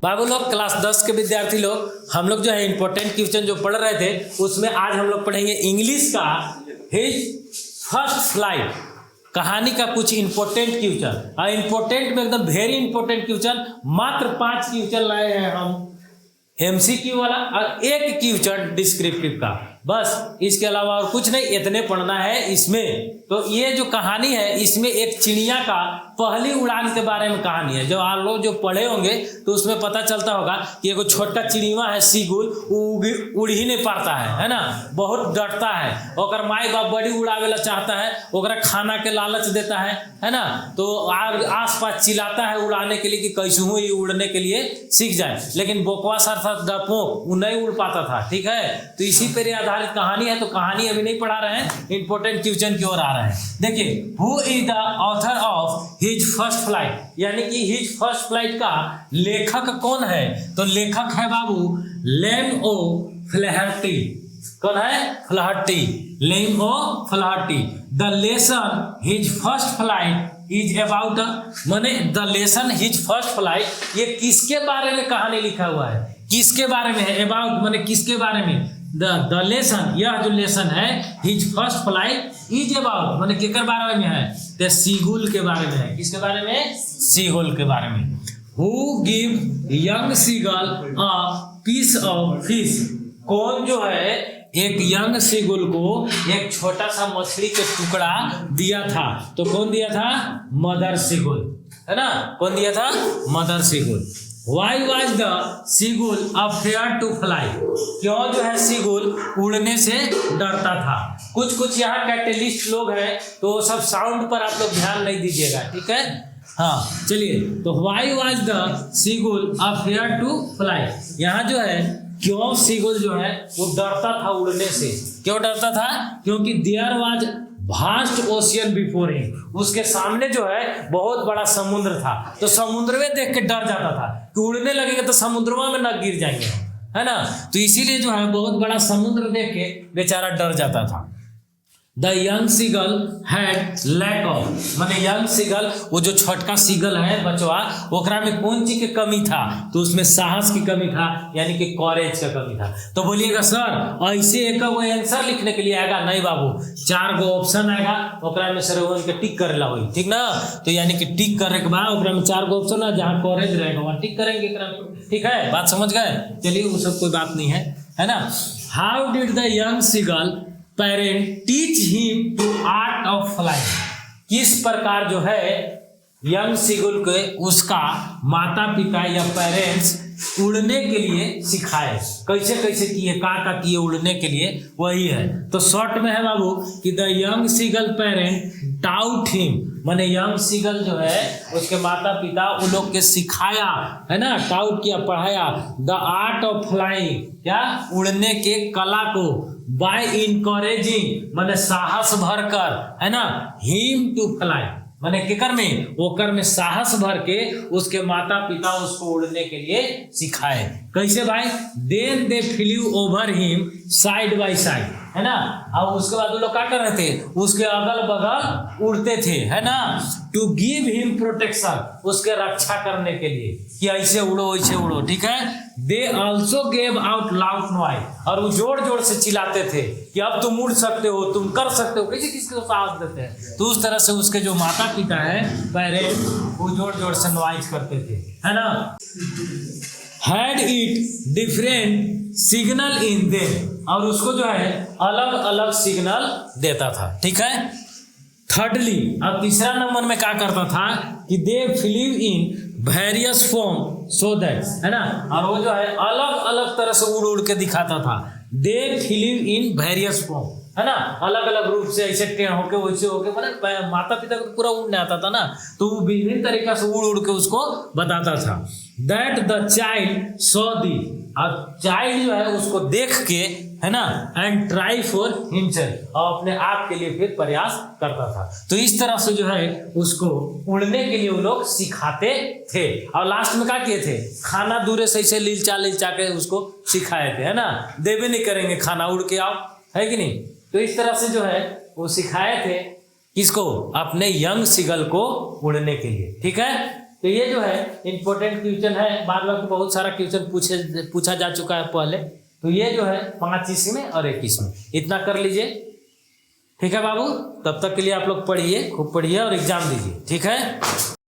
बाबू लोग क्लास 10 के विद्यार्थी लोग, हम लोग जो है इंपॉर्टेंट क्वेश्चन जो पढ़ रहे थे उसमें आज हम लोग पढ़ेंगे इंग्लिश का हिज फर्स्ट फ्लाइट, कहानी का कुछ इंपॉर्टेंट क्वेश्चन। और इंपॉर्टेंट में एकदम वेरी इंपॉर्टेंट क्वेश्चन, मात्र 5 क्वेश्चन लाए हैं हम एमसीक्यू वाला और एक क्वेश्चन डिस्क्रिप्टिव का, बस इसके अलावा और कुछ नहीं, इतने पढ़ना है इसमें। तो ये जो कहानी है इसमें एक चिड़िया का पहली उड़ान के बारे में कहानी है। जो आप लोग जो पढ़े होंगे तो उसमें पता चलता होगा कि एगो छोटा चिड़िया है सीगुल, उड़ ही नहीं पाता है ना, बहुत डरता है। और माई बाप बड़ी उड़ावेला चाहता है, ओकरा खाना के लालच देता है ना, तो आस पास चिल्लाता है उड़ाने के लिए कि कैसे हूँ ये उड़ने के लिए सीख जाए, लेकिन बकवास अर्थात डरपोक वो नहीं उड़ पाता था। ठीक है, तो इसी पर आधारित कहानी है। तो कहानी अभी नहीं पढ़ा रहे हैं, इंपॉर्टेंट क्वेश्चन की ओर आ रहे हैं। देखिए, who is the author of his first flight, यानी कि हिज फर्स्ट फ्लाइट का लेखक कौन है? तो लेखक है बाबू लेम ओ फ्लैहर्टी। कौन है? Flaherty, Liam O'Flaherty. The lesson his first flight is about, माने the lesson his first flight ये किसके बारे में कहानी लिखा हुआ है? किसके बारे में है? अबाउट माने किसके बारे में? द लेसन, यह जो लेसन है his first flight is about माने केकर बारे में है? द सीगुल के बारे में है। किसके बारे में? सीगुल के बारे में। Who give young seagull a piece of fish, कौन जो है एक यंग सीगुल को एक छोटा सा मछली के टुकड़ा दिया था? तो कौन दिया था? मदर सीगुल, है ना। कौन दिया था? Mother seagull. Why was the seagull afraid to fly? क्यों जो है सीगुल उड़ने से डरता था? कुछ यहाँ कैटलिस्ट लोग हैं तो सब साउंड पर आप लोग ध्यान नहीं दीजिएगा, ठीक है। हाँ चलिए, तो why was the seagull afraid to fly? यहाँ जो है क्यों सीगुल जो है वो डरता था उड़ने से? क्यों डरता था? क्योंकि there was vast ocean before him, उसके सामने जो है बहुत बड़ा समुद्र था, तो समुद्र में देख के डर जाता था कि उड़ने लगेगा तो समुद्रमा में न गिर जाएंगे, है ना। तो इसीलिए जो है बहुत बड़ा समुद्र देख के बेचारा डर जाता था। The young seagull had lack of, माने यंग सीगल वो जो छोटका सीगल है बचवा, ओकरा में कौन चीज की कमी था? तो उसमें साहस की कमी था, यानी कि कॉरेज का कमी था। तो बोलिएगा सर ऐसे एक वो आंसर लिखने के लिए आएगा? नहीं बाबू, 4 गो ऑप्शन आएगा, ओकरा में सर के टिक करेला होई, ठीक ना। तो यानी कि टिक करने के बाद ओकरा में 4 गो ऑप्शन है, जहाँ कॉरेज रहेगा वहाँ टिक करेंगे एकरा में, ठीक है। बात समझ गए? चलिए वो सब कोई बात नहीं है ना। How did the young seagull parent teach him to art of flying, किस प्रकार जो है यंग सीगुल के उसका माता पिता या पेरेंट्स उड़ने के लिए सिखाए? कैसे कैसे किए, का किए उड़ने के लिए, वही है। तो शॉर्ट में है बाबू कि the young seagull parent taught him, माने यंग सीगल जो है उसके माता पिता उन लोग के सिखाया, है ना, टाउट किया, पढ़ाया द आर्ट ऑफ फ्लाइंग, क्या? उड़ने के कला को, बाय इनकरेजिंग माने साहस भरकर, है ना, हिम टू फ्लाई माने केकर में? ओकर में साहस भर के उसके माता पिता उसको उड़ने के लिए सिखाए। कैसे भाई? Then they flew over him side by side, है ना। अब उसके बाद वो लोग क्या कर रहे थे? उसके अगल बगल उड़ते थे, है ना। टू गिव हिम प्रोटेक्शन, उसके रक्षा करने के लिए कि ऐसे उड़ो ऐसे उड़ो, ठीक है। They also gave out loud noise, और वो जोर जोर से चिल्लाते थे कि अब तुम उड़ सकते हो, तुम कर सकते हो। कैसे किसको साहस देते हैं? तो उस तरह से उसके जो माता पिता है पेरेंट्स वो जोर जोर से नॉइज करते थे, है ना। Had it different signal in them, और उसको जो है अलग अलग सिग्नल देता था, ठीक है। थर्डली, अब तीसरा नंबर में क्या करता था कि they flew in various form so that, है ना, और वो जो है अलग अलग तरह से उड़ उड़ के दिखाता था। दे फ्लीव इन वेरियस फॉर्म, है ना, अलग अलग रूप से, ऐसे टेढ़ होके वैसे होके, मतलब माता पिता को पूरा उड़ने आता था ना, तो वो विभिन्न तरीका से उड़ उड़ के उसको बताता था। That the child saw the, और चाइल्ड जो है उसको देख के, है ना, एंड ट्राई फॉर हिमसेल्फ, और अपने आप के लिए फिर प्रयास करता था। तो इस तरह से जो है उसको उड़ने के लिए वो लोग सिखाते थे। और लास्ट में क्या किए थे? खाना दूरे से ऐसे लिलचा के उसको सिखाए थे, है ना। देवे नहीं करेंगे खाना, उड़ के आओ, है कि नहीं। तो इस तरह से जो है वो सिखाए थे किसको? अपने यंग सीगल को उड़ने के लिए, ठीक है। तो ये जो है इंपॉर्टेंट क्वेश्चन है, बाद में बहुत सारा क्वेश्चन पूछा जा चुका है पहले। तो ये जो है 5 इसमें और 1 इसमें, इतना कर लीजिए। ठीक है बाबू, तब तक के लिए आप लोग पढ़िए, खूब पढ़िए और एग्जाम दीजिए। ठीक है।